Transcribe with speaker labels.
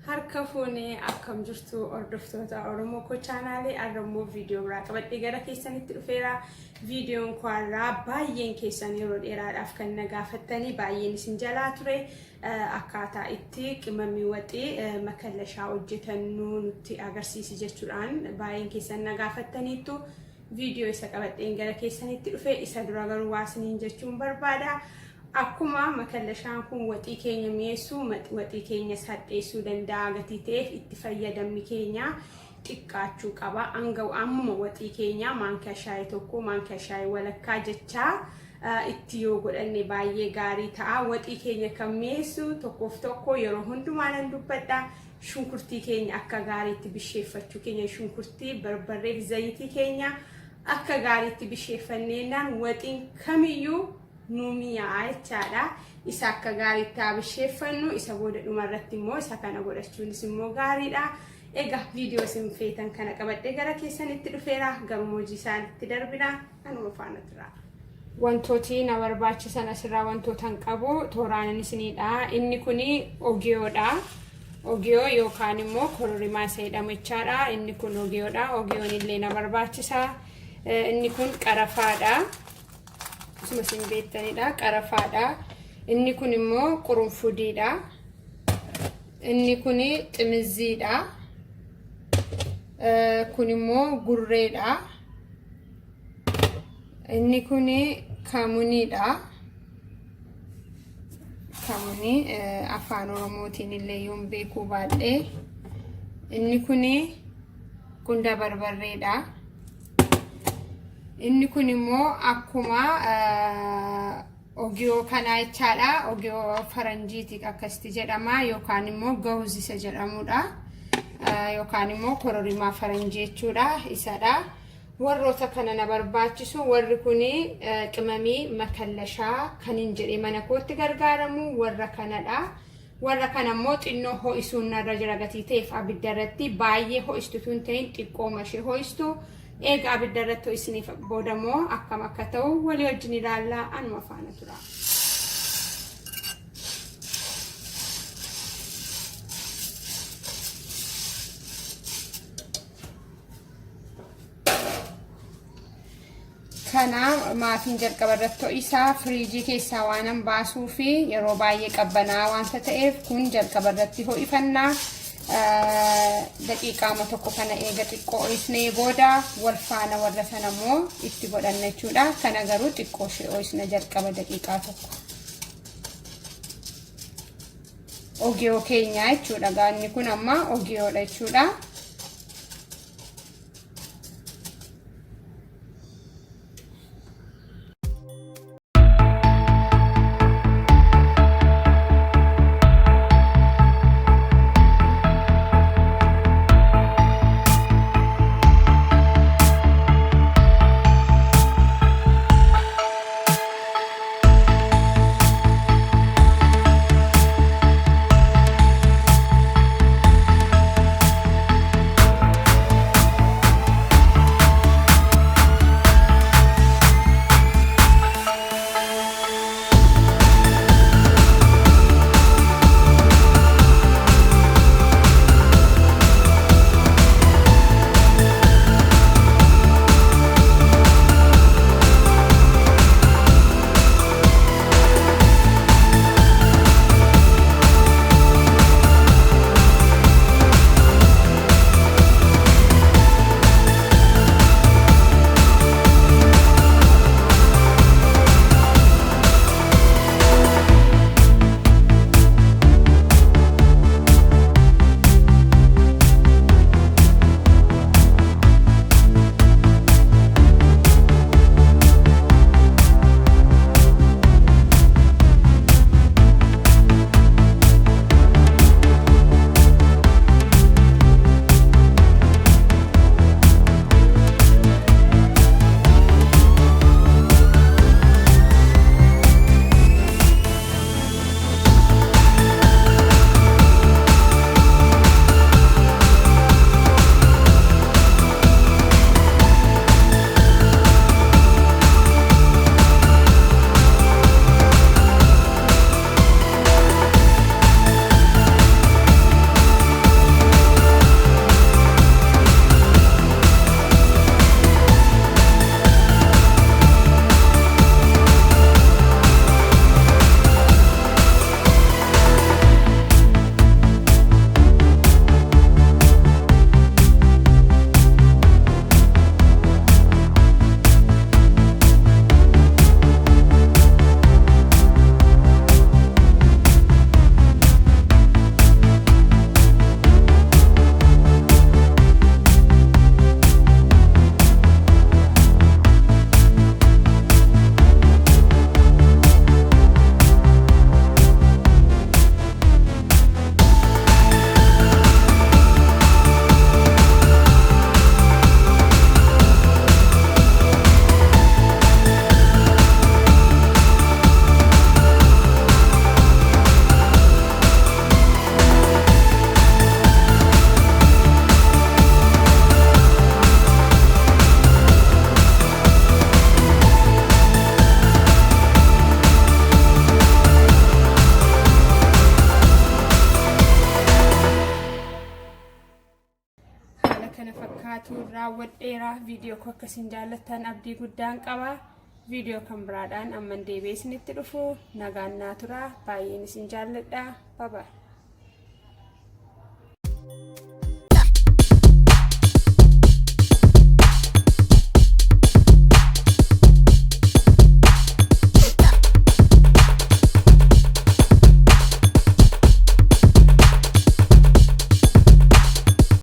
Speaker 1: Harka fuunee akkam jirtu hordoftoota Oromoo ko chaanaalee arramoo viidiyoo biraa qabadhee gara keessanitti dhufeera. Viidiyoon kwaarraa baay'een keessan yeroo dheeraadhaaf kan na gaafattanii baay'een isin jalaa ture akkaataa itti qimamii waxii Mekelesha hojjetannu nutti agarsiisi jechuudhaan baay'een keessan na gaafattaniitu viidiyoo isa qabadheen gara keessanitti dhufe. Isa dura garuu waasiniin jechuun barbaada. Akkuma Mekeleshaan kun waxii keenya mi'eessuu waxii keenya sadheessuu danda'a gatii ta'eef itti fayyadamni keenya xiqqaachuu qaba. Amma waxii keenya maankaa shaayii tokko maankaa shaayii walakkaa jechaa itti yoo godhanne baay'ee gaarii ta'a. Waxii keenya kan mi'eessu tokkoof tokko yeroo hundumaa nan dubbadha. Shunkurtii keenya akka gaariitti bisheeffachuu keenya shunkurtii barbarree fi zayitii keenya akka gaariitti bisheeffanneenaan waxiin kamiyyuu nuumiyaa jechaadha. Isa akka gaariitti bisheeffannu isa booda dhumarratti immoo isa kana godhachuunis immoo gaariidha. Egaa viidiyoo isin feetan kana qabadhee gara keessanitti dhufeera. Gammoojii isaanitti darbina kanuma faana tura. Wantooti na barbaachisan asirraa wantootan qabu tooraan isinidha. Inni kuni ogiyoodha. Ogiyoo yookaan immoo kororimaa isa jedhamu jechaadha. Inni kun ogiyoodha. Ogiyoon illee na barbaachisa. Inni kun qarafaadha. Akkuma isin beektanidha qarafaadha. Inni kun immoo qurunfudiidha. Inni kun ximizziidha. Kun immoo gurreedha. Inni kun kamuniidha. Kamuni afaan Oromootiin illee yoon beekuu baadhee. Inni kun qunda barbarreedha. Inni kun immoo akkuma ogiyoo kana jechaadha. Ogiyoo faranjiiti akkasitti jedhama yookaan immoo gawuzisa jedhamudha. Yookaan immoo kororimaa faranjii jechuudha isadha. Warroota kana na barbaachisu warri kuni qimamii Mekeleshaa kan hin jedhe mana kootti gargaaramu warra kanadha. Warra kana immoo xinnoo ho'isuun narra jira gatii ta'eef abidda irratti baay'ee ho'istutu hin ta'in xiqqooma ishee ho'istu. Egaa abidda irratti ho'isiniif booda immoo akkam akka ta'u walii wajjin ilaallaa anuma faana tura. Kana maatiin jalqaba irratti ho'isaa firiijii keessaa waanan baasuu fi yeroo baay'ee qabbanaa wanta ta'eef kun jalqaba irratti ho'ifannaa. Daqiiqaa tokko kana eega xiqqoo ho'isnee booda wal faana warra sana immoo itti godhanna jechuudha. Kana garuu xiqqoo ishee ho'isna jalqaba daqiiqaa tokko. Ogiyoo keenya jechuudha. Gaanni kun amma ogiyoodha jechuudha. guutuu raawwadheera. Viidiyoo koo akkasiin jaallattan abdii guddaan qaba. Viidiyoo kan biraadhaan amman deebi'ee isinitti dhufu nagaan naa tura. Baay'een isin jaalladha. Bye bye.